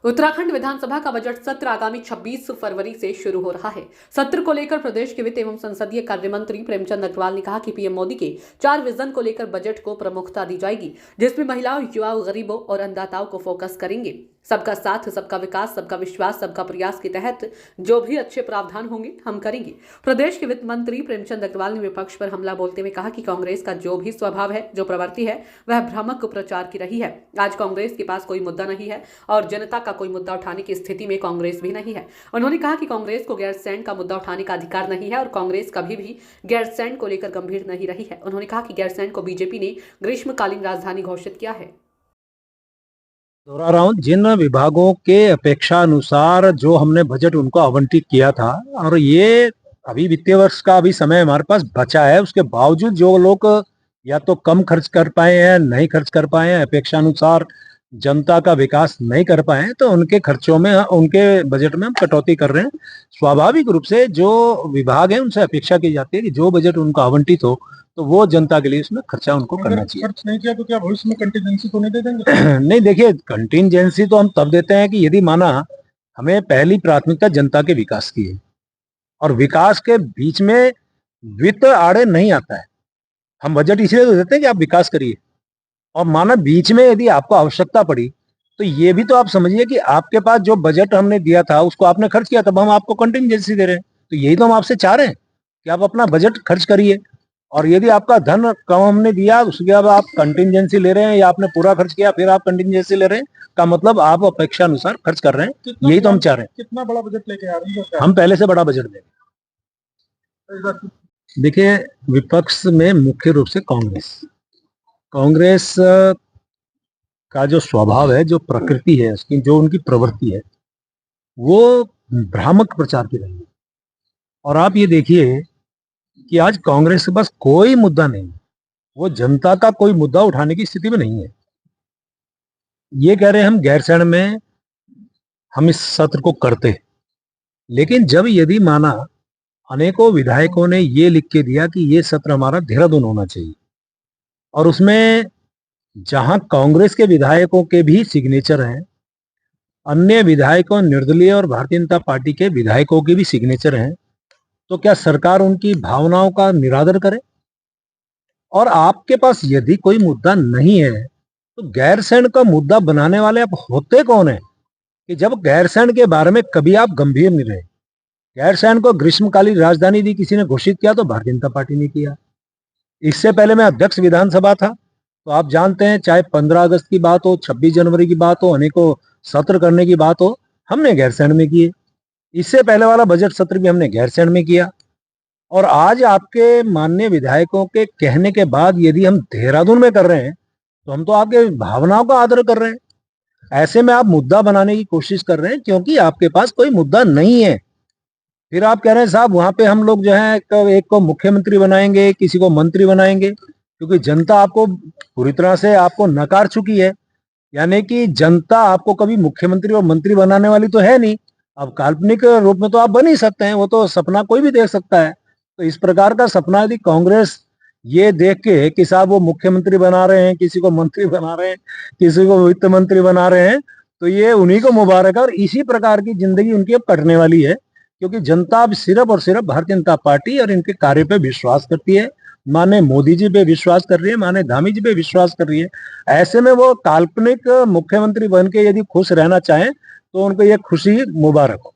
उत्तराखंड विधानसभा का बजट सत्र आगामी 26 फरवरी से शुरू हो रहा है। सत्र को लेकर प्रदेश के वित्त एवं संसदीय कार्य मंत्री प्रेमचंद अग्रवाल ने कहा कि पीएम मोदी के 4 विजन को लेकर बजट को प्रमुखता दी जाएगी, जिसमें महिलाओं, युवाओं, गरीबों और अन्नदाताओं को फोकस करेंगे। सबका साथ, सबका विकास, सबका विश्वास, सबका प्रयास के तहत जो भी अच्छे प्रावधान होंगे हम करेंगे। प्रदेश के वित्त मंत्री प्रेमचंद अग्रवाल ने विपक्ष पर हमला बोलते हुए कहा कि कांग्रेस का जो भी स्वभाव है, जो प्रवृत्ति है, वह भ्रामक प्रचार की रही है। आज कांग्रेस के पास कोई मुद्दा नहीं है और जनता का कोई मुद्दा उठाने की स्थिति में कांग्रेस भी नहीं है। उन्होंने कहा कि कांग्रेस को गैरसैंण का मुद्दा उठाने का अधिकार नहीं है और कांग्रेस कभी भी गैरसैंण को लेकर गंभीर नहीं रही है। उन्होंने कहा कि गैरसैंण को बीजेपी ने ग्रीष्मकालीन राजधानी घोषित किया है। दोहरा रहा हूं, जिन विभागों के अपेक्षा अनुसार जो हमने बजट उनको आवंटित किया था, और ये अभी वित्तीय वर्ष का अभी समय हमारे पास बचा है, उसके बावजूद जो लोग या तो कम खर्च कर पाए हैं, नहीं खर्च कर पाए हैं, अपेक्षा अनुसार जनता का विकास नहीं कर पाए हैं, तो उनके खर्चों में, उनके बजट में हम कटौती कर रहे हैं। स्वाभाविक रूप से जो विभाग है उनसे अपेक्षा की जाती है कि जो बजट उनको आवंटित हो तो वो जनता के लिए उसमें खर्चा उनको करना चाहिए। खर्च नहीं किया तो क्या भविष्य में कंटीजेंसी तो नहीं दे देंगे? नहीं, देखिए, कंटीजेंसी तो हम तब देते हैं कि यदि माना हमें पहली प्राथमिकता जनता के विकास की है और विकास के बीच में वित्त आड़े नहीं आता है। हम बजट इसलिए तो देते हैं कि आप विकास करिए, और माना बीच में यदि आपको आवश्यकता पड़ी तो ये भी तो आप समझिए कि आपके पास जो बजट हमने दिया था उसको आपने खर्च किया, तब हम आपको कंटीजेंसी दे रहे हैं। तो यही तो हम आपसे चाह रहे हैं कि आप अपना बजट खर्च करिए, और यदि आपका धन कम हमने दिया उसके बाद आप कंटीजेंसी ले रहे हैं, या आपने पूरा खर्च किया फिर आप कंटीजेंसी ले रहे हैं, का मतलब आप अपेक्षा अनुसार खर्च कर रहे हैं। यही तो हम चाह रहे हैं। कितना बड़ा बजट लेके आ रही है? हम पहले से बड़ा बजट देंगे। देखिए, विपक्ष में मुख्य रूप से कांग्रेस का जो स्वभाव है, जो प्रकृति है उसकी, जो उनकी प्रवृत्ति है, वो भ्रामक प्रचार की रही है। और आप ये देखिए कि आज कांग्रेस के पास कोई मुद्दा नहीं है, वो जनता का कोई मुद्दा उठाने की स्थिति में नहीं है। ये कह रहे हैं हम गैरसैंण में हम इस सत्र को करते, लेकिन जब यदि माना अनेकों विधायकों ने ये लिख के दिया कि ये सत्र हमारा देहरादून होना चाहिए, और उसमें जहां कांग्रेस के विधायकों के भी सिग्नेचर हैं, अन्य विधायकों, निर्दलीय और भारतीय जनता पार्टी के विधायकों के भी सिग्नेचर हैं, तो क्या सरकार उनकी भावनाओं का निरादर करे? और आपके पास यदि कोई मुद्दा नहीं है तो गैरसैंण का मुद्दा बनाने वाले आप होते कौन है कि जब गैरसैंण के बारे में कभी आप गंभीर नहीं रहे? गैरसैंण को ग्रीष्मकालीन राजधानी भी किसी ने घोषित किया तो भारतीय जनता पार्टी ने किया। इससे पहले मैं अध्यक्ष विधानसभा था, तो आप जानते हैं, चाहे 15 अगस्त की बात हो, 26 जनवरी की बात हो, अनेकों सत्र करने की बात हो, हमने गैरसैंण में किए। इससे पहले वाला बजट सत्र भी हमने गैरसैंण में किया। और आज आपके माननीय विधायकों के कहने के बाद यदि हम देहरादून में कर रहे हैं तो हम तो आपके भावनाओं का आदर कर रहे हैं। ऐसे में आप मुद्दा बनाने की कोशिश कर रहे हैं क्योंकि आपके पास कोई मुद्दा नहीं है। फिर आप कह रहे हैं साहब वहां पे हम लोग जो है एक को मुख्यमंत्री बनाएंगे, किसी को मंत्री बनाएंगे, क्योंकि जनता आपको पूरी तरह से आपको नकार चुकी है। यानी कि जनता आपको कभी मुख्यमंत्री और मंत्री बनाने वाली तो है नहीं। अब काल्पनिक रूप में तो आप बन ही सकते हैं, वो तो सपना कोई भी देख सकता है। तो इस प्रकार का सपना यदि कांग्रेस ये देख के कि साहब वो मुख्यमंत्री बना रहे हैं, किसी को मंत्री बना रहे हैं, किसी को वित्त मंत्री बना रहे हैं, तो ये उन्हीं को मुबारक है। और इसी प्रकार की जिंदगी उनकी अब कटने वाली है, क्योंकि जनता अब सिर्फ और सिर्फ भारतीय जनता पार्टी और इनके कार्य पे विश्वास करती है। माने मोदी जी पे विश्वास कर रही है, माने धामी जी पे विश्वास कर रही है। ऐसे में वो काल्पनिक मुख्यमंत्री बन के यदि खुश रहना चाहें तो उनको ये खुशी मुबारक हो।